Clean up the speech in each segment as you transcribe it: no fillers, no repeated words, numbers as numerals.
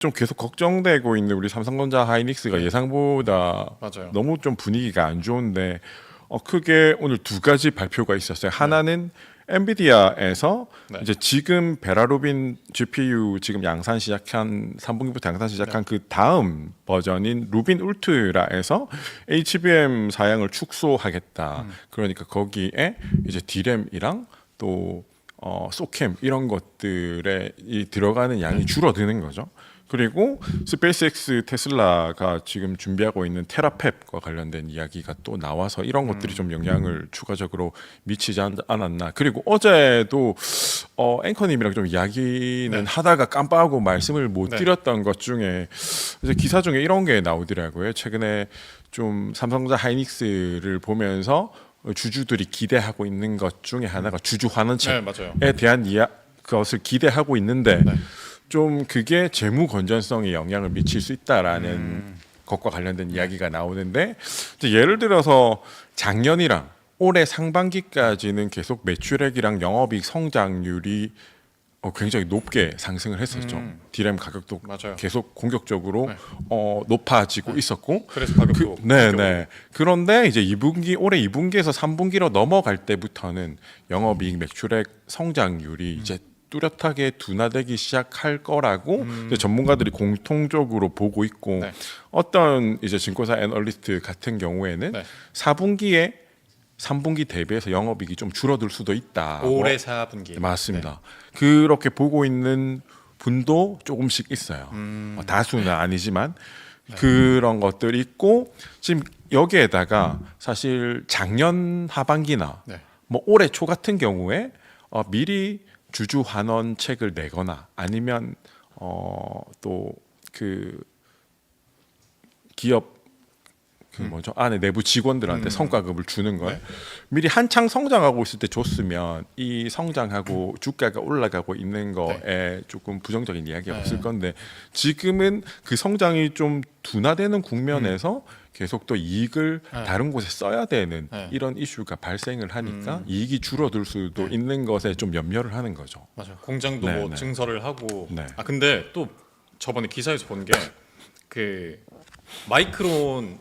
좀 계속 걱정되고 있는 우리 삼성전자 하이닉스가 예상보다 맞아요. 너무 좀 분위기가 안 좋은데 크게 오늘 두 가지 발표가 있었어요. 하나는 엔비디아에서 네. 이제 지금 베라루빈 GPU 지금 양산 시작한 3분기부터 양산 시작한 그 다음 버전인 루빈 울트라에서 HBM 사양을 축소하겠다. 그러니까 거기에 이제 D램이랑 또 소캠 이런 것들에 이 들어가는 양이 줄어드는 거죠. 그리고 스페이스X 테슬라가 지금 준비하고 있는 테라펩과 관련된 이야기가 또 나와서 이런 것들이 좀 영향을 추가적으로 미치지 않았나. 그리고 어제도 앵커님이랑 좀 이야기는 하다가 깜빡하고 말씀을 못 드렸던 것 중에 이제 기사 중에 이런 게 나오더라고요. 최근에 좀 삼성전자 하이닉스를 보면서 주주들이 기대하고 있는 것 중에 하나가 주주 환원책에 맞아요. 대한 그것을 기대하고 있는데 좀 그게 재무 건전성에 영향을 미칠 수 있다라는 것과 관련된 이야기가 나오는데 이제 예를 들어서 작년이랑 올해 상반기까지는 계속 매출액이랑 영업이익 성장률이 굉장히 높게 상승을 했었죠. D램 가격도 맞아요. 계속 공격적으로 높아지고 있었고, 그래서 가격도 네네. 그런데 이제 2분기 올해 2분기에서 3분기로 넘어갈 때부터는 영업이익 매출액 성장률이 이제 뚜렷하게 둔화되기 시작할 거라고 이제 전문가들이 공통적으로 보고 있고 어떤 이제 증권사 애널리스트 같은 경우에는 4분기에 3분기 대비해서 영업이익이 좀 줄어들 수도 있다. 올해 4분기. 맞습니다. 그렇게 보고 있는 분도 조금씩 있어요. 다수는 아니지만 그런 것들이 있고 지금 여기에다가 사실 작년 하반기나 뭐 올해 초 같은 경우에 미리 주주 환원책을 내거나 아니면 또 그 기업 뭐죠 안에 내부 직원들한테 성과급을 주는 걸 미리 한창 성장하고 있을 때 줬으면 이 성장하고 주가가 올라가고 있는 거에 조금 부정적인 이야기가 없을 건데 지금은 그 성장이 좀 둔화되는 국면에서 계속 또 이익을 다른 곳에 써야 되는 이런 이슈가 발생을 하니까 이익이 줄어들 수도 있는 것에 좀 염려를 하는 거죠. 맞아요. 공장도 뭐 증설을 하고. 네. 근데 또 저번에 기사에서 본 게 그 마이크론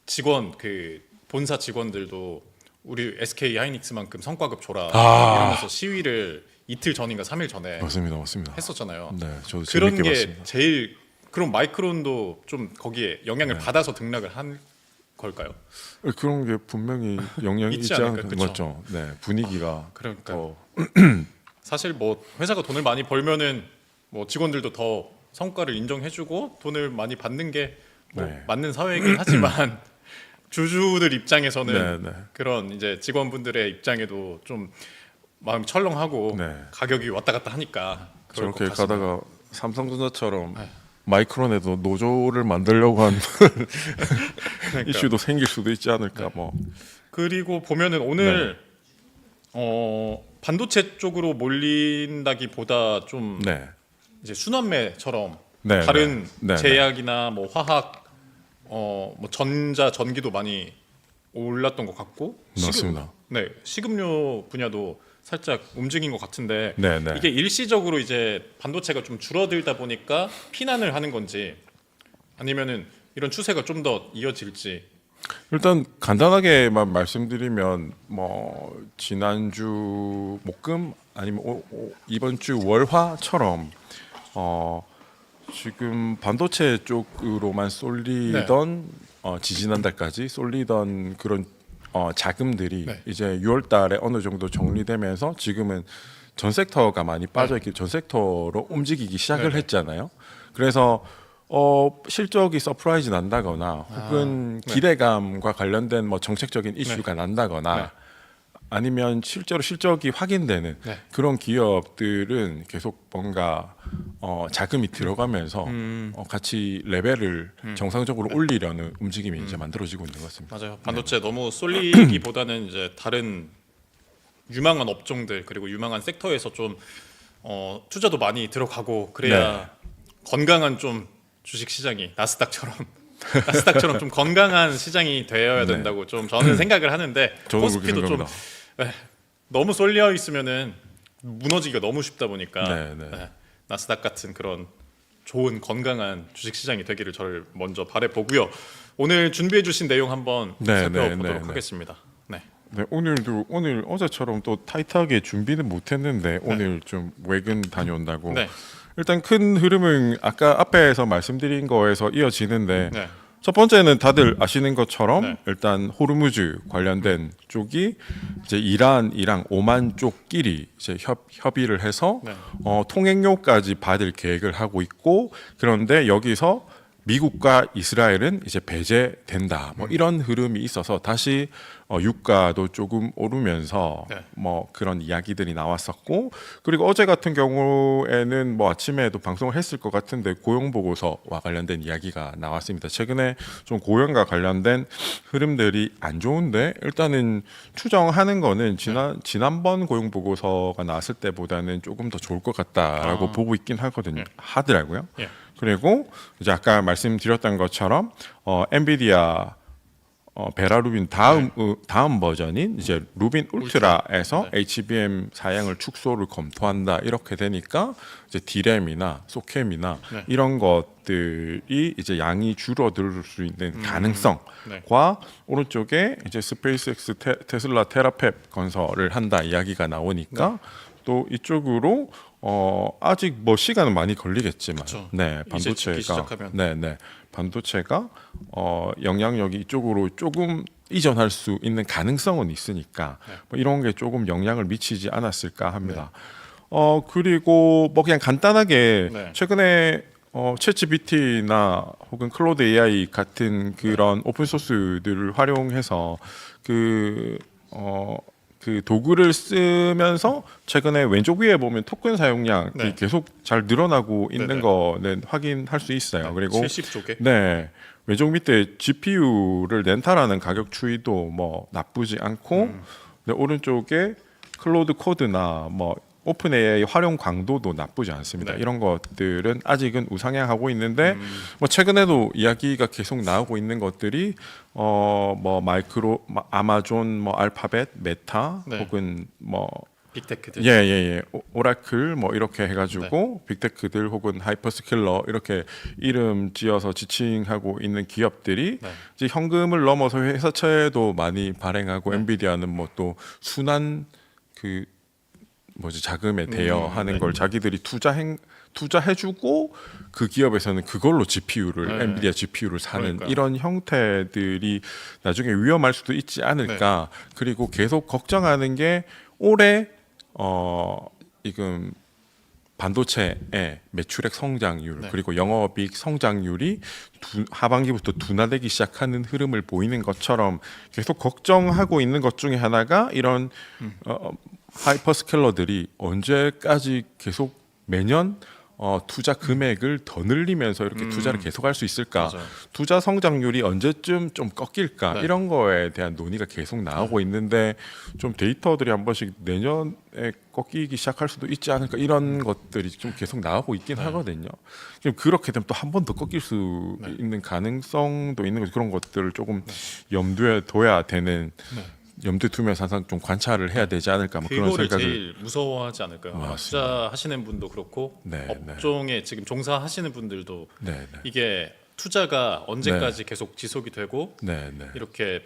직원 그 본사 직원들도 우리 SK 하이닉스만큼 성과급 줘라 이러면서 시위를 이틀 전인가 3일 전에 맞습니다. 했었잖아요. 네, 저도 그런 재밌게 게 봤습니다. 제일 그럼 마이크론도 좀 거기에 영향을 받아서 등락을 한 걸까요? 그런 게 분명히 영향이 있지 있지 않을까요? 않을까 그쵸? 맞죠. 네, 분위기가 그러니까 사실 뭐 회사가 돈을 많이 벌면은 뭐 직원들도 더 성과를 인정해주고 돈을 많이 받는 게 뭐 맞는 사회이긴 하지만 주주들 입장에서는 그런 이제 직원분들의 입장에도 좀 마음이 철렁하고 가격이 왔다 갔다 하니까 그럴 것 저렇게 같습니다. 가다가 삼성전자처럼 마이크론에도 노조를 만들려고 하는 이슈도 생길 수도 있지 않을까 뭐. 그리고 보면은 오늘 반도체 쪽으로 몰린다기보다 좀 이제 순환매처럼 다른 제약이나 뭐 화학, 뭐 전자, 전기도 많이 올랐던 것 같고 맞습니다. 식음료 분야도 살짝 움직인 것 같은데 네네. 이게 일시적으로 이제 반도체가 좀 줄어들다 보니까 피난을 하는 건지 아니면은 이런 추세가 좀 더 이어질지. 일단 간단하게만 말씀드리면 뭐 지난주 목금 아니면 이번 주 월화처럼 지금 반도체 쪽으로만 쏠리던 지지난달까지 쏠리던 그런 자금들이 이제 6월달에 어느 정도 정리되면서 지금은 전 섹터가 많이 빠져있기 전 섹터로 움직이기 시작을 했잖아요. 그래서 실적이 서프라이즈 난다거나 혹은 기대감과 관련된 뭐 정책적인 이슈가 난다거나 아니면 실제로 실적이 확인되는 그런 기업들은 계속 뭔가 자금이 들어가면서 같이 레벨을 정상적으로 올리려는 움직임이 이제 만들어지고 있는 것 같습니다. 맞아요. 반도체 너무 쏠리기보다는 이제 다른 유망한 업종들 그리고 유망한 섹터에서 좀 투자도 많이 들어가고 그래야 건강한 좀 주식 시장이 나스닥처럼 좀 건강한 시장이 되어야 된다고 좀 저는 생각을 하는데 저도 코스피도 그렇게 좀 생각합니다. 너무 쏠려 있으면은 무너지기가 너무 쉽다 보니까 네. 나스닥 같은 그런 좋은 건강한 주식 시장이 되기를 저를 먼저 바래 보고요. 오늘 준비해 주신 내용 한번 살펴보도록 하겠습니다. 네. 네, 오늘 어제처럼 또 타이트하게 준비는 못했는데 오늘 좀 외근 다녀온다고. 네. 일단 큰 흐름은 아까 앞에서 말씀드린 거에서 이어지는데 네. 첫 번째는 다들 아시는 것처럼 네. 일단 호르무즈 관련된 쪽이 이제 이란이랑 오만 쪽끼리 이제 협의를 해서 네. 통행료까지 받을 계획을 하고 있고, 그런데 여기서 미국과 이스라엘은 이제 배제된다. 뭐 이런 흐름이 있어서 다시 유가도 조금 오르면서 네. 뭐 그런 이야기들이 나왔었고, 그리고 어제 같은 경우에는 뭐 아침에도 방송을 했을 것 같은데 고용 보고서와 관련된 이야기가 나왔습니다. 최근에 좀 고용과 관련된 흐름들이 안 좋은데 일단은 추정하는 거는 지난번 고용 보고서가 나왔을 때보다는 조금 더 좋을 것 같다라고 보고 있긴 하더라고요. 예. 그리고 이제 아까 말씀드렸던 것처럼 엔비디아 베라루빈 다음 버전인 이제 루빈 울트라에서 HBM 사양을 축소를 검토한다 이렇게 되니까 이제 D램이나 소캠이나 네. 이런 것들이 이제 양이 줄어들 수 있는 가능성과 네. 오른쪽에 이제 스페이스X 테슬라 테라펩 건설을 한다 이야기가 나오니까 또 이쪽으로 아직 뭐 시간은 많이 걸리겠지만, 그쵸. 네, 이제 짓기 반도체가, 시작하면. 반도체가 영향력이 이쪽으로 조금 이전할 수 있는 가능성은 있으니까 뭐 이런 게 조금 영향을 미치지 않았을까 합니다. 그리고 뭐 그냥 간단하게 네. 최근에 챗GPT나 혹은 클로드 AI 같은 그런 오픈 소스들을 활용해서 그 도구를 쓰면서 최근에 왼쪽 위에 보면 토큰 사용량이 네. 계속 잘 늘어나고 있는 네네. 거는 확인할 수 있어요. 그리고 70쪽에 네, 왼쪽 밑에 GPU를 렌탈하는 가격 추이도 뭐 나쁘지 않고, 네, 오른쪽에 클로드 코드나 뭐 오픈 AI 활용 강도도 나쁘지 않습니다. 네. 이런 것들은 아직은 우상향하고 있는데 뭐 최근에도 이야기가 계속 나오고 있는 것들이 뭐 아마존, 뭐 알파벳, 메타, 네. 혹은 뭐 빅테크들. 오라클 뭐 이렇게 해가지고 빅테크들 혹은 하이퍼스케일러 이렇게 이름 지어서 지칭하고 있는 기업들이 네. 이제 현금을 넘어서 회사채도 많이 발행하고 엔비디아는 뭐 또 순환 자금에 대여하는 걸 자기들이 투자해주고 그 기업에서는 그걸로 GPU를 엔비디아 GPU를 사는 그러니까요. 이런 형태들이 나중에 위험할 수도 있지 않을까. 그리고 계속 걱정하는 게 올해 지금 반도체의 매출액 성장률 그리고 영업이익 성장률이 하반기부터 둔화되기 시작하는 흐름을 보이는 것처럼 계속 걱정하고 있는 것 중에 하나가 이런 하이퍼스케일러들이 언제까지 계속 매년 투자 금액을 더 늘리면서 이렇게 투자를 계속할 수 있을까? 맞아요. 투자 성장률이 언제쯤 좀 꺾일까? 이런 거에 대한 논의가 계속 나오고 있는데 좀 데이터들이 한 번씩 내년에 꺾이기 시작할 수도 있지 않을까? 이런 것들이 좀 계속 나오고 있긴 하거든요. 지금 그렇게 되면 또 한 번 더 꺾일 수 있는 가능성도 있는 거죠. 그런 것들을 조금 염두에 둬야 되는. 염두에 두면서 항상 좀 관찰을 해야 되지 않을까 뭐 그런 그거를 생각을. 제일 무서워하지 않을까요? 맞습니다. 투자하시는 분도 그렇고 네, 업종에 지금 종사하시는 분들도 네. 이게 투자가 언제까지 계속 지속이 되고 네. 이렇게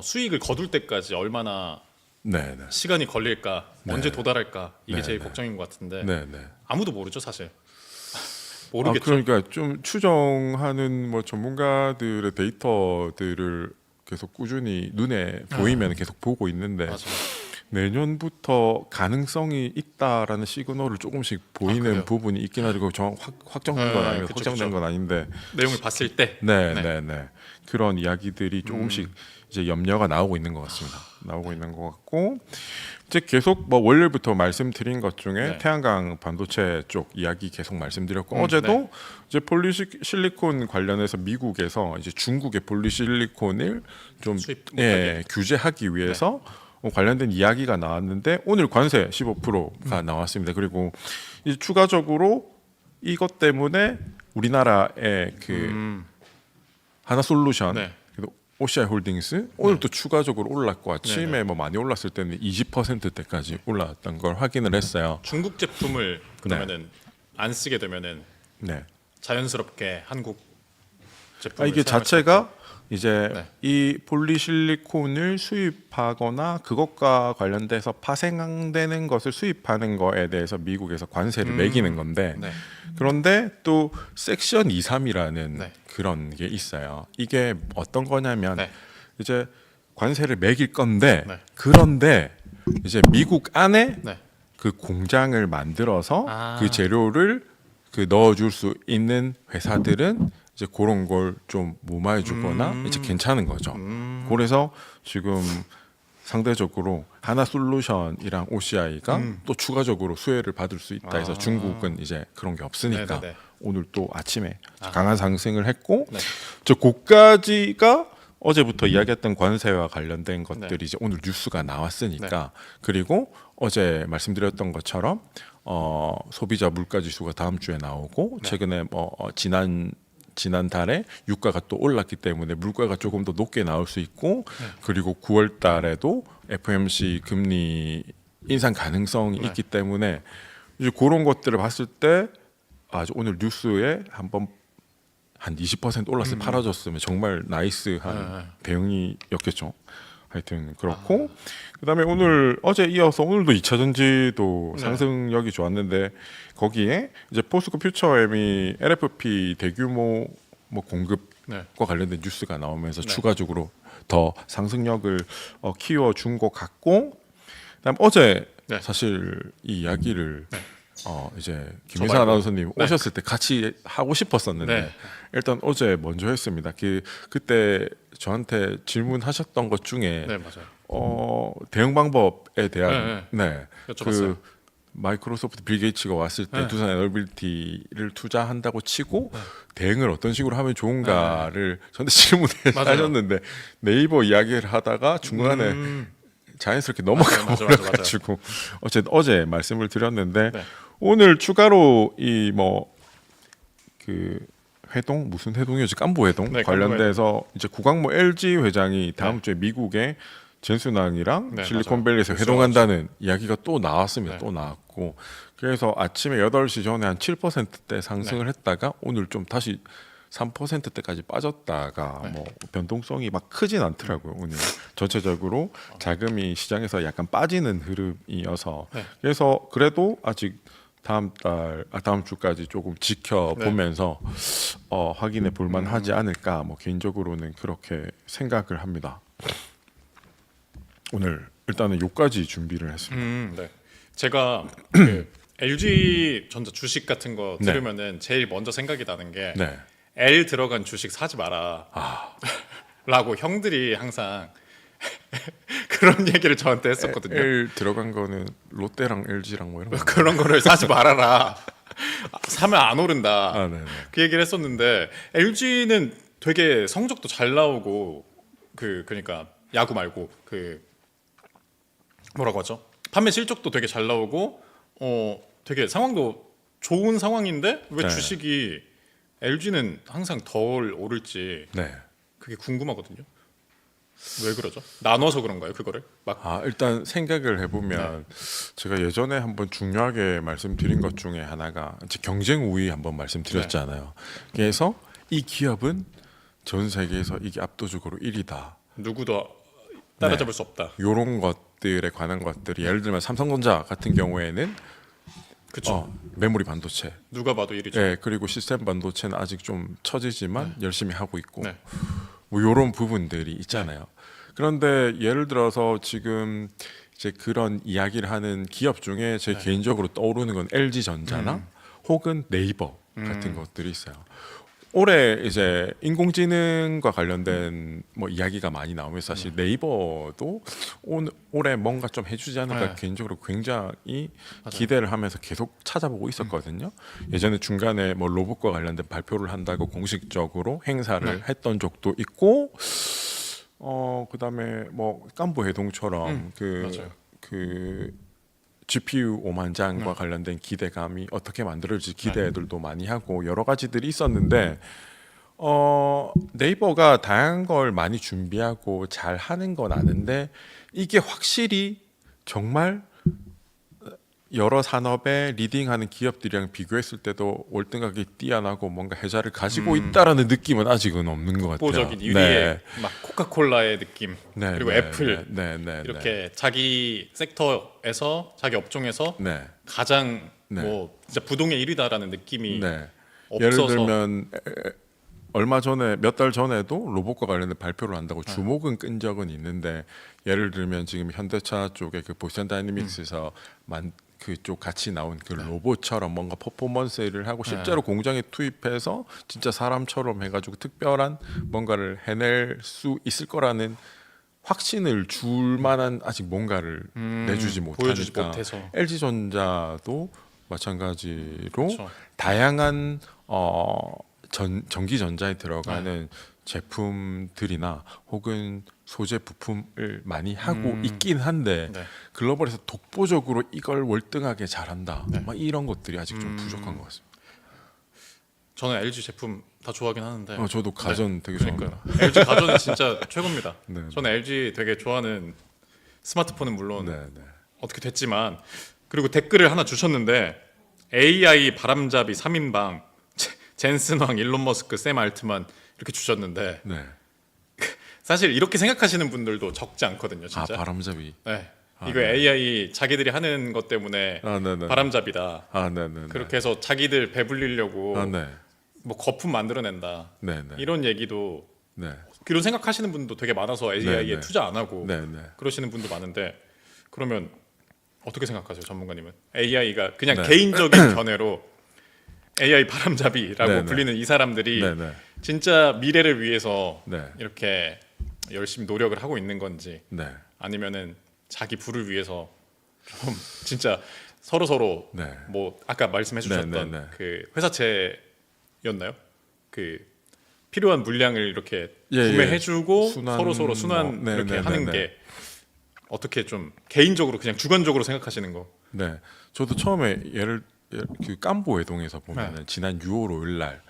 수익을 거둘 때까지 얼마나 네. 시간이 걸릴까, 언제 도달할까 이게 네, 제일 네. 걱정인 것 같은데 네. 아무도 모르죠 사실. 모르겠죠. 그러니까 좀 추정하는 뭐 전문가들의 데이터들을 계속 꾸준히 눈에 보이면 계속 보고 있는데 맞아요. 내년부터 가능성이 있다라는 시그널을 조금씩 보이는 그래요? 부분이 있긴 하죠. 확정된 건 아니고 그쵸, 확정된 건 아닌데. 내용을 봤을 때 네. 그런 이야기들이 조금씩 이제 염려가 나오고 있는 것 같습니다. 나오고 있는 것 같고 이제 계속 뭐 월요일부터 말씀드린 것 중에 태양광 반도체 쪽 이야기 계속 말씀드렸고 어제도 이제 폴리실리콘 관련해서 미국에서 이제 중국의 폴리실리콘을 좀 수입 못하게. 규제하기 위해서 관련된 이야기가 나왔는데 오늘 관세 15%가 나왔습니다. 그리고 이제 추가적으로 이것 때문에 우리나라의 그 하나솔루션 그리고 OCI 홀딩스 오늘 또 추가적으로 올랐고 아침에 뭐 많이 올랐을 때는 20%대까지 올랐던 걸 확인을 했어요. 중국 제품을 그러면은 안 쓰게 되면은 네. 자연스럽게 한국 제품을 이게 사용할 자체가 이제 네. 이 폴리실리콘을 수입하거나 그것과 관련돼서 파생되는 것을 수입하는 거에 대해서 미국에서 관세를 매기는 건데 네. 그런데 또 섹션 23이라는 네. 그런 게 있어요. 이게 어떤 거냐면 네. 이제 관세를 매길 건데 네. 그런데 이제 미국 안에 네. 그 공장을 만들어서 아. 그 재료를 그 넣어줄 수 있는 회사들은 이제 그런 걸 좀 무마해주거나 이제 괜찮은 거죠. 그래서 지금 상대적으로 하나솔루션이랑 OCI가 또 추가적으로 수혜를 받을 수 있다 해서 중국은 이제 그런 게 없으니까 네네네. 오늘 또 아침에 강한 상승을 했고 네. 저 고까지가 어제부터 이야기했던 관세와 관련된 것들이 이제 오늘 뉴스가 나왔으니까 그리고 어제 말씀드렸던 것처럼 소비자 물가 지수가 다음 주에 나오고 최근에 지난달에 유가가 또 올랐기 때문에 물가가 조금 더 높게 나올 수 있고 그리고 9월 달에도 FOMC 금리 인상 가능성이 있기 때문에 이제 그런 것들을 봤을 때 아주 오늘 뉴스에 한번 한 20% 올랐을 때 팔아줬으면 정말 나이스한 대응이었겠죠. 하여튼 그렇고 그다음에 오늘 어제 이어서 오늘도 2차 전지도 상승력이 좋았는데 거기에 이제 포스코 퓨처엠이 LFP 대규모 뭐 공급과 관련된 뉴스가 나오면서 추가적으로 더 상승력을 키워준 것 같고 그다음 어제 사실 이 이야기를 이제 김민사 말고. 아나운서님 오셨을 때 같이 하고 싶었었는데 일단 어제 먼저 했습니다. 그때 저한테 질문하셨던 것 중에 네, 맞아요. 대응 방법에 대한 여쭤봤어요. 그 마이크로소프트 빌 게이츠가 왔을 때 두산 에너빌티를 투자한다고 치고 대응을 어떤 식으로 하면 좋은가를 저한테 질문을 맞아요. 하셨는데 네이버 이야기를 하다가 중간에 자연스럽게 넘어가 맞아. 버려가지고 어제 말씀을 드렸는데 오늘 추가로 이 뭐 그 회동 무슨 회동이었지 깐부 회동 관련돼서 이제 구광모 LG 회장이 다음 주에 미국에 젠순항이랑 실리콘밸리에서 회동한다는 이야기가 또 나왔습니다. 또 나왔고 그래서 아침에 8시 전에 한 7%대 상승을 했다가 오늘 좀 다시 3%대까지 빠졌다가 뭐 변동성이 막 크진 않더라고요. 오늘 전체적으로 자금이 시장에서 약간 빠지는 흐름이어서 그래서 그래도 아직 다음 주까지 조금 지켜보면서 확인해 볼 만하지 않을까 뭐 개인적으로는 그렇게 생각을 합니다. 오늘 일단은 요까지 준비를 했습니다. 제가 그 LG 전자 주식 같은 거 들으면은 제일 먼저 생각이 나는 게 L 들어간 주식 사지 마라. 라고 형들이 항상 그런 얘기를 저한테 했었거든요. L 들어간 거는 롯데랑 LG랑 뭐 이런 거 그런 거를 사지 말아라. 사면 안 오른다. 네네. 그 얘기를 했었는데 LG는 되게 성적도 잘 나오고 그러니까 야구 말고 그 뭐라고 하죠? 판매 실적도 되게 잘 나오고 되게 상황도 좋은 상황인데 왜 주식이 LG는 항상 덜 오를지 그게 궁금하거든요. 왜 그러죠? 나눠서 그런가요? 그거를 일단 생각을 해보면 제가 예전에 한번 중요하게 말씀드린 것 중에 하나가 이제 경쟁 우위 한번 말씀드렸잖아요. 그래서 이 기업은 전 세계에서 이게 압도적으로 1위다. 누구도 따라잡을 수 없다. 이런 것들에 관한 것들이 예를 들면 삼성전자 같은 경우에는 그렇죠. 메모리 반도체 누가 봐도 1위죠. 그리고 시스템 반도체는 아직 좀 처지지만 열심히 하고 있고 뭐 이런 부분들이 있잖아요. 그런데 예를 들어서 지금 이제 그런 이야기를 하는 기업 중에 제 개인적으로 떠오르는 건 LG 전자나 혹은 네이버 같은 것들이 있어요. 올해 이제 인공지능과 관련된 뭐 이야기가 많이 나오면서 사실 네이버도 올해 뭔가 좀 해주지 않을까 개인적으로 굉장히 기대를 하면서 계속 찾아보고 있었거든요. 예전에 중간에 뭐 로봇과 관련된 발표를 한다고 공식적으로 행사를 했던 적도 있고, 그다음에 뭐 깐부 해동처럼 그 GPU 5만 장과 관련된 기대감이 어떻게 만들어질지 기대들도 많이 하고 여러 가지들이 있었는데 네이버가 다양한 걸 많이 준비하고 잘 하는 건 아는데 이게 확실히 정말 여러 산업에 리딩하는 기업들이랑 비교했을 때도 월등하게 뛰어나고 뭔가 혜자를 가지고 있다라는 느낌은 아직은 없는 것 같아요. 독보적인 유리의 막 코카콜라의 느낌 네, 그리고 네, 애플 네, 네, 네, 이렇게 자기 섹터에서 자기 업종에서 네. 가장 네. 뭐 진짜 부동의 1위다라는 느낌이 네. 예를 없어서 들면 얼마 전에 몇 달 전에도 로봇과 관련된 발표를 한다고 주목은 끈 적은 있는데 예를 들면 지금 현대차 쪽에 그 보션 다이내믹스에서 그쪽 같이 나온 그 로봇처럼 뭔가 퍼포먼스를 하고 실제로 공장에 투입해서 진짜 사람처럼 해가지고 특별한 뭔가를 해낼 수 있을 거라는 확신을 줄 만한 아직 뭔가를 내주지 보여주지 못하니까 못해서. LG전자도 마찬가지로 그렇죠. 다양한 전기 전자에 들어가는 제품들이나 혹은 소재 부품을 많이 하고 있긴 한데 네. 글로벌에서 독보적으로 이걸 월등하게 잘한다. 네. 막 이런 것들이 아직 좀 부족한 것 같습니다. 저는 LG 제품 다 좋아하긴 하는데 저도 가전 되게 그러니까요. 좋아합니다. LG 가전은 진짜 최고입니다. 네, 저는 LG 되게 좋아하는 스마트폰은 물론 네, 네. 어떻게 됐지만 그리고 댓글을 하나 주셨는데 AI 바람잡이 3인방 젠슨 황, 일론 머스크, 샘 알트만 이렇게 주셨는데 네. 사실 이렇게 생각하시는 분들도 적지 않거든요, 아 진짜. 바람잡이. 네. 아, 이거 네. AI 자기들이 하는 것 때문에 아, 네, 네. 바람잡이다. 아, 네, 네. 그렇게 해서 자기들 배불리려고 아, 네. 뭐 거품 만들어낸다. 네, 네. 이런 얘기도 네. 이런 생각하시는 분도 되게 많아서 AI에 네, 네. 투자 안 하고 네, 네. 그러시는 분도 많은데 그러면 어떻게 생각하세요, 전문가님은? AI가 그냥 네. 개인적인 견해로 AI 바람잡이라고 네, 네. 불리는 이 사람들이 네, 네. 진짜 미래를 위해서 네. 이렇게 열심히 노력을 하고 있는 건지 네. 아니면은 자기 부를 위해서 좀 진짜 서로 네. 뭐 아까 말씀해 주셨던 네, 네, 네. 그 회사채였나요? 그 필요한 물량을 이렇게 예, 구매해주고 순환 서로 순환 네, 이렇게 네, 하는 네, 네. 게 어떻게 좀 개인적으로 그냥 주관적으로 생각하시는 거? 네, 저도 처음에 그 깜보 회동에서 보면은 네. 지난 6월 5일 날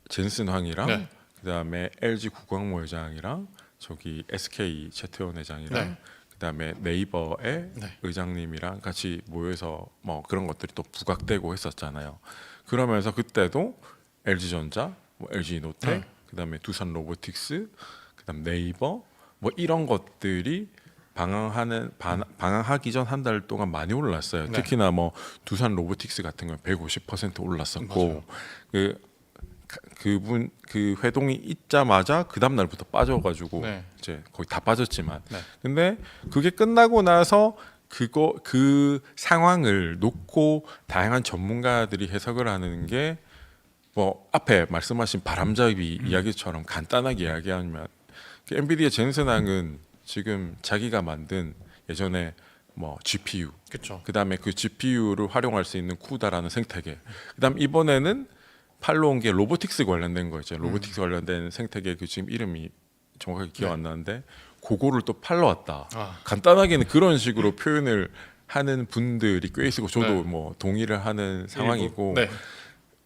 젠슨 황이랑 네. 그다음에 LG 국광모 회장이랑 저기 SK 최태원 회장이랑 네. 그다음에 네이버의 네. 의장님이랑 같이 모여서 뭐 그런 것들이 또 부각되고 했었잖아요. 그러면서 그때도 LG전자, 뭐 LG노텍, 네. 그다음에 두산 로보틱스, 그다음 네이버 뭐 이런 것들이 방황하기 전 한 달 동안 많이 올랐어요. 네. 특히나 뭐 두산 로보틱스 같은 경우 150% 올랐었고 맞아요. 그 회동이 있자마자 그 다음 날부터 빠져가지고 네. 이제 거의 다 빠졌지만 네. 근데 그게 끝나고 나서 그 상황을 놓고 다양한 전문가들이 해석을 하는 게 뭐 앞에 말씀하신 바람잡이 이야기처럼 간단하게 이야기하면 그 엔비디아 젠슨항은 지금 자기가 만든 예전에 뭐 GPU 그렇죠. 그다음에 그 GPU를 활용할 수 있는 쿠다라는 생태계 그다음 이번에는 팔로 온 게 로보틱스 관련된 거 있죠. 로보틱스 관련된 생태계 그 지금 이름이 정확하게 기억 안 나는데 그거를 또 팔러 왔다. 아. 간단하게는 그런 식으로 표현을 하는 분들이 꽤 있고 저도 네. 뭐 동의를 하는 상황이고 네.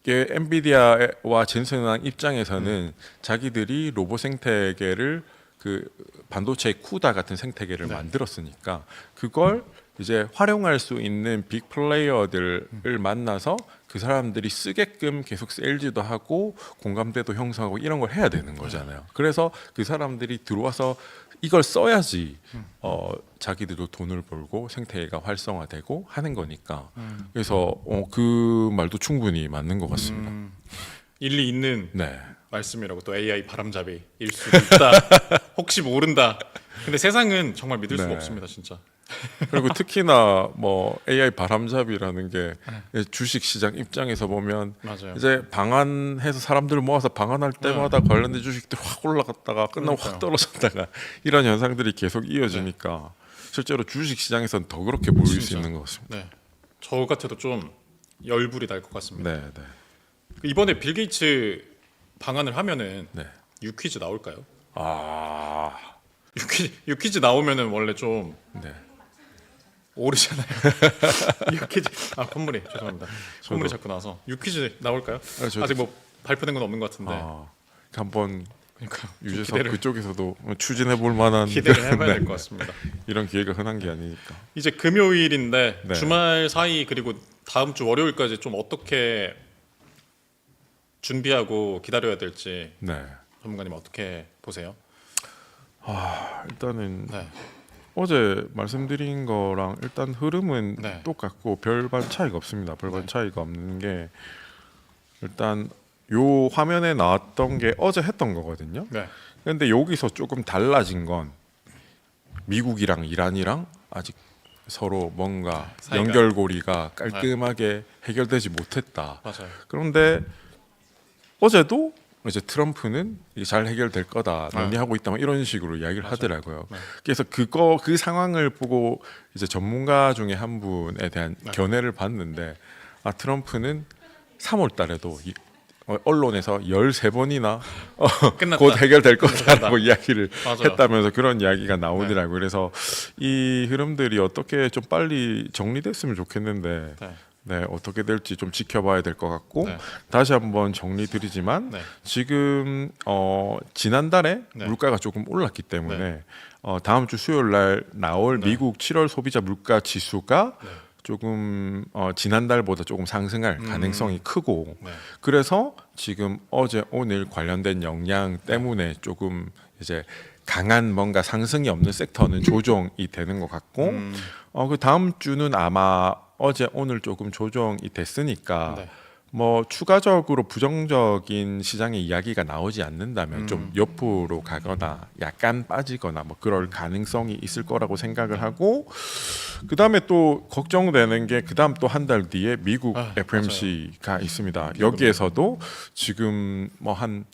이게 엔비디아와 젠슨항 입장에서는 자기들이 로봇 생태계를 그 반도체 쿠다 같은 생태계를 네. 만들었으니까 그걸 이제 활용할 수 있는 빅 플레이어들을 만나서 그 사람들이 쓰게끔 계속 세일즈도 하고 공감대도 형성하고 이런 걸 해야 되는 거잖아요. 그래서 그 사람들이 들어와서 이걸 써야지 자기들도 돈을 벌고 생태계가 활성화되고 하는 거니까. 그래서 그 말도 충분히 맞는 것 같습니다. 일리 있는 네. 말씀이라고 또 AI 바람잡이일 수도 있다. 혹시 모른다. 근데 세상은 정말 믿을 수가 네. 없습니다, 진짜. 그리고 특히나 뭐 AI 바람잡이라는 게 주식 시장 입장에서 보면 맞아요. 이제 방한해서 사람들을 모아서 방한할 때마다 관련된 주식들이 확 올라갔다가 끝나고 확 그러니까요. 떨어졌다가 이런 현상들이 계속 이어지니까 실제로 주식 시장에서는 더 그렇게 보일 수 진짜. 있는 것 같습니다. 네. 저 같아도 좀 열불이 날 것 같습니다. 네, 네, 이번에 빌 게이츠 방안을 하면은 네. 유퀴즈 나올까요? 아, 유퀴즈 나오면은 원래 좀 네. 오르잖아요. 유퀴즈 콧물이 죄송합니다. 콧물이 자꾸 나서 유퀴즈 나올까요? 저도- 아직 뭐 발표된 건 없는 것 같은데. 한번 그러니까 유재석 그쪽에서도 추진해 볼 만한 기대를 해봐야 네, 될 것 같습니다. 이런 기회가 흔한 게 아니니까. 이제 금요일인데 네. 주말 사이 그리고 다음 주 월요일까지 좀 어떻게 준비하고 기다려야 될지 네. 전문가님 어떻게 보세요? 일단은 네. 어제 말씀드린 거랑 일단 흐름은 네. 똑같고 별반 차이가 없습니다. 별반 네. 차이가 없는 게 일단 요 화면에 나왔던 게 어제 했던 거거든요. 네. 근데 여기서 조금 달라진 건 미국이랑 이란이랑 아직 서로 뭔가 사이가- 연결고리가 깔끔하게 해결되지 못했다. 맞아요. 그런데 어제도 이제 트럼프는 이게 잘 해결될 거다 네. 논의하고 있다 뭐 이런 식으로 이야기를 맞아요. 하더라고요. 네. 그래서 그 상황을 보고 이제 전문가 중에 한 분에 대한 네. 견해를 봤는데 트럼프는 3월 달에도 언론에서 13번이나 끝났다. 곧 해결될 거다라고 이야기를 맞아요. 했다면서 그런 이야기가 나오더라고요. 그래서 이 흐름들이 어떻게 좀 빨리 정리됐으면 좋겠는데 네. 네, 어떻게 될지 좀 지켜봐야 될 것 같고 네. 다시 한번 정리드리지만 네. 지금 지난달에 네. 물가가 조금 올랐기 때문에 다음 주 수요일 날 나올 네. 미국 7월 소비자 물가 지수가 네. 조금 지난달보다 조금 상승할 가능성이 크고 네. 그래서 지금 어제 오늘 관련된 영향 때문에 조금 이제 강한 뭔가 상승이 없는 섹터는 조정이 되는 것 같고 그 다음 주는 아마 어제 오늘 조금 조정이 됐으니까 네. 뭐 추가적으로 부정적인 시장의 이야기가 나오지 않는다면 좀 옆으로 가거나 약간 빠지거나 뭐 그럴 가능성이 있을 거라고 생각을 하고 그 다음에 또 걱정되는 게 그 다음 또 한 달 뒤에 미국 FMC가 있습니다. 여기에서도 지금 뭐 한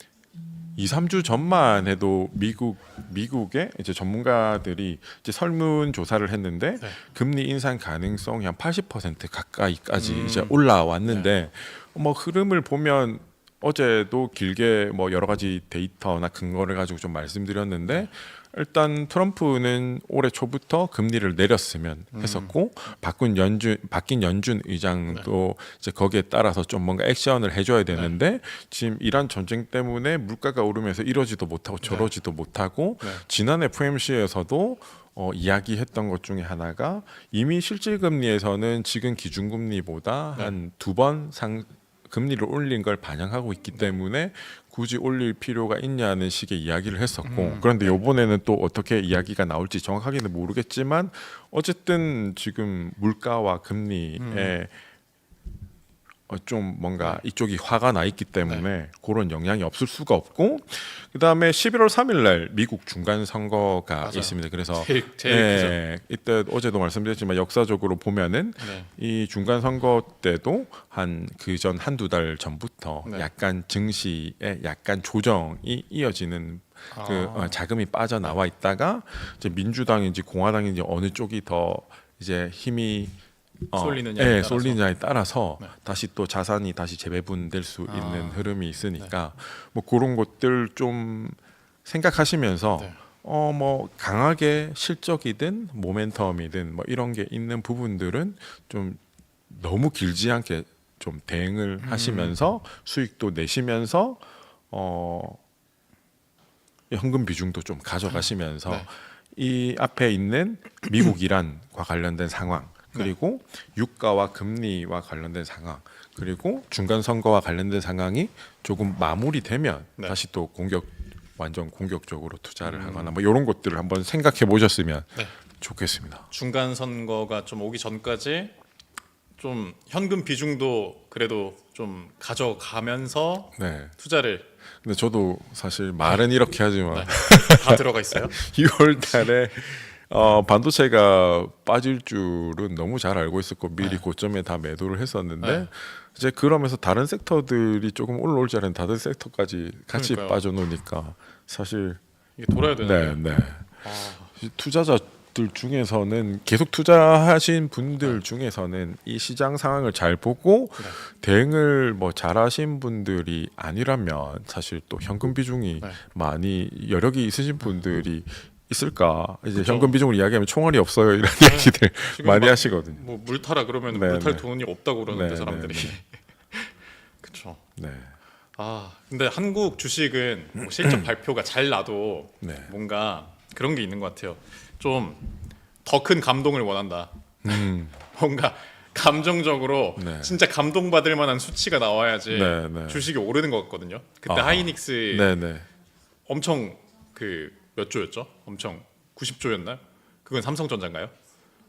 2, 3주 전만 해도 미국의 이제 전문가들이 이제 설문 조사를 했는데 네. 금리 인상 가능성이 한 80% 가까이까지 이제 올라왔는데 뭐 흐름을 보면 어제도 길게 뭐 여러 가지 데이터나 근거를 가지고 좀 말씀드렸는데 일단 트럼프는 올해 초부터 금리를 내렸으면 했었고 바뀐 연준 의장도 이제 거기에 따라서 좀 뭔가 액션을 해줘야 되는데 지금 이란 전쟁 때문에 물가가 오르면서 이러지도 못하고 저러지도 못하고 지난 FOMC에서도 이야기했던 것 중에 하나가 이미 실질금리에서는 지금 기준금리보다 한 2번 금리를 올린 걸 반영하고 있기 때문에 굳이 올릴 필요가 있냐는 식의 이야기를 했었고 그런데 이번에는 또 어떻게 이야기가 나올지 정확하게는 모르겠지만 어쨌든 지금 물가와 금리에 좀 뭔가 이쪽이 화가 나 있기 때문에 그런 영향이 없을 수가 없고 그 다음에 11월 3일 날 미국 중간 선거가 맞아요. 있습니다. 그래서 제일 이때 어제도 말씀드렸지만 역사적으로 보면은 이 중간 선거 때도 한 그전 한두 달 전부터 약간 증시에 약간 조정이 이어지는 그 자금이 빠져나와 있다가 이제 민주당인지 공화당인지 어느 쪽이 더 이제 힘이 쏠리느냐에 따라서 다시 또 자산이 다시 재배분될 수 있는 흐름이 있으니까 뭐 그런 것들 좀 생각하시면서 뭐 강하게 실적이든 모멘텀이든 뭐 이런 게 있는 부분들은 좀 너무 길지 않게 좀 대응을 하시면서 수익도 내시면서 현금 비중도 좀 가져가시면서 이 앞에 있는 미국 이란과 관련된 상황 그리고 유가와 금리와 관련된 상황 그리고 중간 선거와 관련된 상황이 조금 마무리되면 다시 또 완전 공격적으로 투자를 하거나 뭐 이런 것들을 한번 생각해 보셨으면 좋겠습니다. 중간 선거가 좀 오기 전까지 좀 현금 비중도 그래도 좀 가져가면서 투자를. 근데 저도 사실 말은 이렇게 하지만 다 들어가 있어요. 2월달에 반도체가 빠질 줄은 너무 잘 알고 있었고 미리 고점에 다 매도를 했었는데 이제 그러면서 다른 섹터들이 조금 올라올 줄 알았는데 다른 섹터까지 같이 빠져놓으니까 사실 이게 돌아야 되는데. 투자자들 중에서는 계속 투자하신 분들 중에서는 이 시장 상황을 잘 보고 대응을 뭐 잘하신 분들이 아니라면 사실 또 현금 비중이 많이 여력이 있으신 분들이 있을까 이제 현금 비중을 이야기하면 총알이 없어요 이런 얘기들 많이 하시거든요. 뭐 물타라 그러면 물탈 돈이 없다고 그러는데 사람들이. 그렇죠. 네. 근데 한국 주식은 뭐 실적 발표가 잘 나도 네. 뭔가 그런 게 있는 것 같아요. 좀 더 큰 감동을 원한다. 뭔가 감정적으로 네. 진짜 감동받을 만한 수치가 나와야지 네, 네. 주식이 오르는 것 같거든요. 그때 아하. 하이닉스 네네. 엄청 그 몇 조였죠? 엄청 90조였나요? 그건 삼성전자인가요?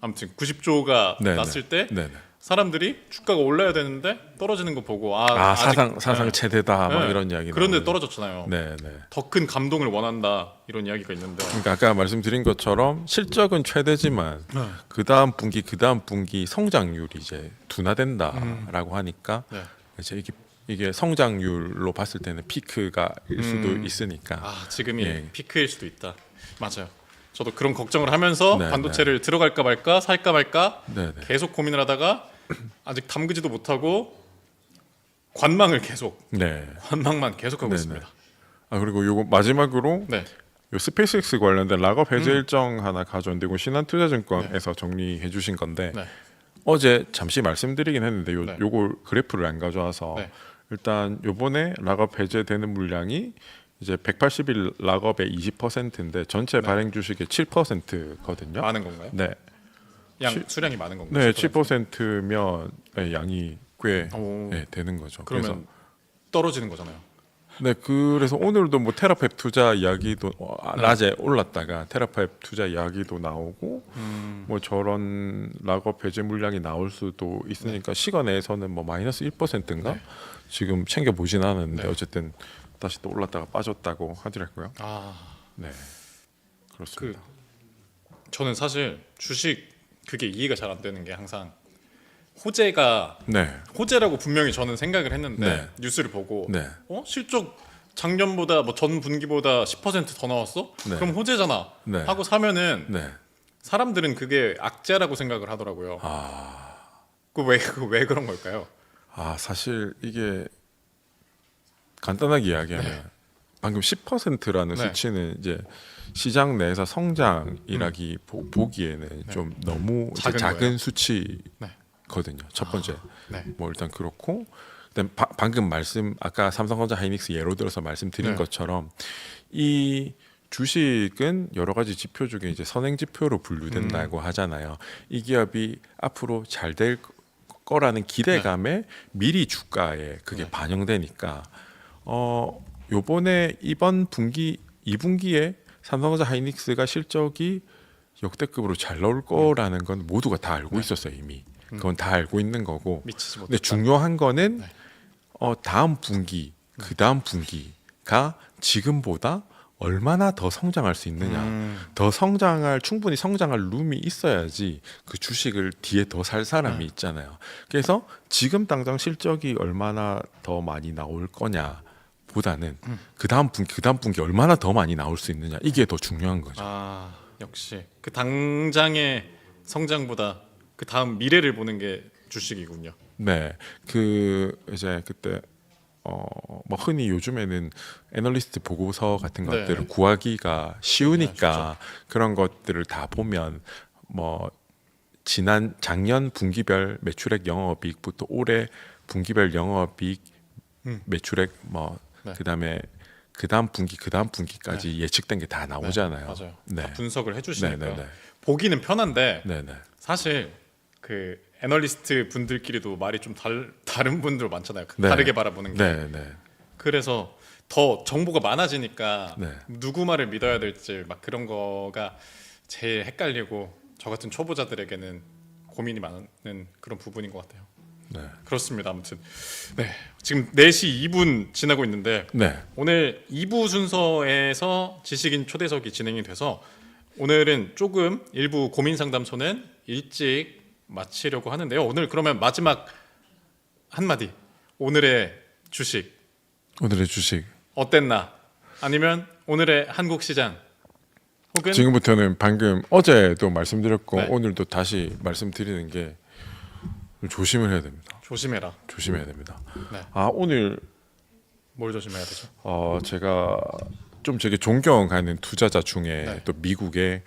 아무튼 90조가 네네. 났을 때 네네. 사람들이 주가가 올라야 되는데 떨어지는 거 보고 아직 사상 네. 최대다 막 네. 이런 이야기. 그런데 나오는데. 떨어졌잖아요. 네네. 더 큰 감동을 원한다 이런 이야기가 있는데 그러니까 아까 말씀드린 것처럼 실적은 최대지만 그 다음 분기 성장률이 이제 둔화된다라고 하니까 네. 이제 이게 성장률로 봤을 때는 피크가 일 수도 있으니까. 지금이 예. 피크일 수도 있다. 맞아요. 저도 그런 걱정을 하면서 네, 반도체를 들어갈까 말까 살까 말까 네네. 계속 고민을 하다가 아직 담그지도 못하고 관망만 계속하고 네네. 있습니다. 그리고 요거 마지막으로 네. 요 스페이스X 관련된 락업 해제 일정 하나 가져왔는데 이거 신한투자증권에서 정리해 주신 건데 네. 어제 잠시 말씀드리긴 했는데 네. 요걸 그래프를 안 가져와서 네. 일단 요번에 락업 해제되는 물량이 이제 180일 락업의 20%인데 전체 발행 주식의 7%거든요. 많은 건가요? 네. 수량이 많은 건가요? 네, 7%? 7%면 양이 꽤 오. 되는 거죠. 그러면 떨어지는 거잖아요. 네, 그래서 오늘도 뭐 테라펩 투자 이야기도 낮에 올랐다가 테라펩 투자 이야기도 나오고 뭐 저런 락업 해제 물량이 나올 수도 있으니까 시간 내에서는 뭐 마이너스 1%인가 지금 챙겨 보진 않았는데 어쨌든 다시 또 올랐다가 빠졌다고 하더라고요. 네, 그렇습니다. 저는 사실 주식 그게 이해가 잘 안 되는 게 항상 호재가 네, 호재라고 분명히 저는 생각을 했는데 네. 뉴스를 보고 네. 실적 작년보다 뭐 전 분기보다 10%더 나왔어? 네. 그럼 호재잖아. 네. 하고 사면은 네. 사람들은 그게 악재라고 생각을 하더라고요. 그왜 그런 걸까요? 사실 이게 간단하게 이야기하면 방금 10%라는 네. 수치는 이제 시장 내에서 성장이라기 보기에는 좀 너무 이제 작은 작은 거예요? 수치거든요. 첫 번째. 네. 뭐 일단 그렇고 그다음 방금 아까 삼성전자 하이닉스 예로 들어서 말씀드린 네. 것처럼 이 주식은 여러 가지 지표 중에 이제 선행 지표로 분류된다고 하잖아요. 이 기업이 앞으로 잘 될 거라는 기대감에 미리 주가에 그게 반영되니까 요번에 이번 분기 2분기에 삼성전자 하이닉스가 실적이 역대급으로 잘 나올 거라는 건 모두가 다 알고 있었어요 이미. 그건 다 알고 있는 거고. 미치지 못했다. 근데 중요한 거는 다음 분기, 그 다음 분기가 지금보다 얼마나 더 성장할 수 있느냐. 더 충분히 성장할 룸이 있어야지 그 주식을 뒤에 더 살 사람이 있잖아요. 그래서 지금 당장 실적이 얼마나 더 많이 나올 거냐 보다는 그 다음 분기 얼마나 더 많이 나올 수 있느냐 이게 더 중요한 거죠. 역시 그 당장의 성장보다 그 다음 미래를 보는 게 주식이군요. 네, 이제 그때 뭐 흔히 요즘에는 애널리스트 보고서 같은 네. 것들을 구하기가 쉬우니까 그런 것들을 다 보면 뭐 작년 분기별 매출액 영업이익부터 올해 분기별 영업이익 매출액 뭐 그다음에 그다음 분기까지 예측된 게 다 나오잖아요. 맞아요. 네. 다 분석을 해주시니까 네네네. 보기는 편한데 네네. 사실 그 애널리스트 분들끼리도 말이 좀 다른 분들 많잖아요. 네. 다르게 바라보는 게. 네네. 그래서 더 정보가 많아지니까 네. 누구 말을 믿어야 될지 막 그런 거가 제일 헷갈리고 저 같은 초보자들에게는 고민이 많은 그런 부분인 것 같아요. 네. 그렇습니다. 아무튼 지금 4시 2분 지나고 있는데 네. 오늘 2부 순서에서 지식인 초대석이 진행이 돼서 오늘은 조금 일부 고민 상담소는 일찍 마치려고 하는데요. 오늘 그러면 마지막 한마디 오늘의 주식 어땠나? 아니면 오늘의 한국 시장 혹은 지금부터는 방금 어제도 말씀드렸고 네. 오늘도 다시 말씀드리는 게 조심을 해야 됩니다. 조심해야 됩니다. 네. 오늘 뭘 조심해야 되죠? 제가 좀 되게 존경하는 투자자 중에 또 미국의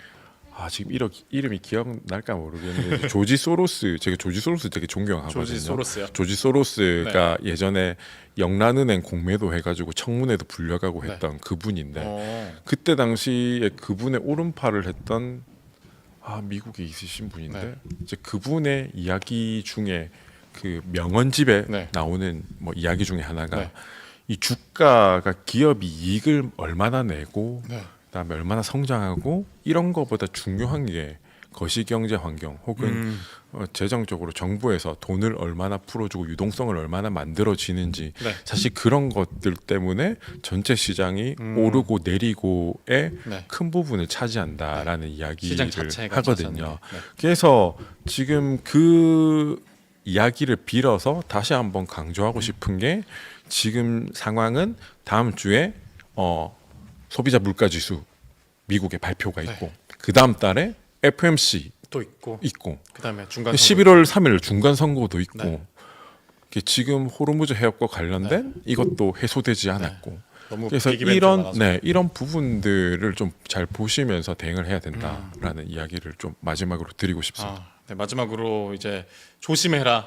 지금 이름이 기억날까 모르겠는데 조지 소로스, 제가 조지 소로스 되게 존경하거든요. 조지 소로스요? 조지 소로스가 예전에 영란은행 공매도 해가지고 청문회도 불려가고 했던 그분인데 그때 당시에 그분의 오른팔을 했던 미국에 있으신 분인데 이제 그분의 이야기 중에 그 명언집에 나오는 뭐 이야기 중에 하나가 이 주가가 기업이 이익을 얼마나 내고 그다음에 얼마나 성장하고 이런 거보다 중요한 게 거시경제 환경 혹은 재정적으로 정부에서 돈을 얼마나 풀어주고 유동성을 얼마나 만들어지는지 사실 그런 것들 때문에 전체 시장이 오르고 내리고의 큰 부분을 차지한다라는 이야기를 하거든요. 그래서 지금 그 이야기를 빌어서 다시 한번 강조하고 싶은 게 지금 상황은 다음 주에 소비자 물가지수 미국의 발표가 있고 그 다음 달에 FMC 또 있고 그다음에 중간 11월 3일 중간 선거도 있고 지금 호르무즈 해협과 관련된 이것도 해소되지 않았고 너무 그래서 빅 이벤트가 많아서. 이런 부분들을 좀 잘 보시면서 대응을 해야 된다라는 이야기를 좀 마지막으로 드리고 싶습니다. 마지막으로 이제 조심해라라고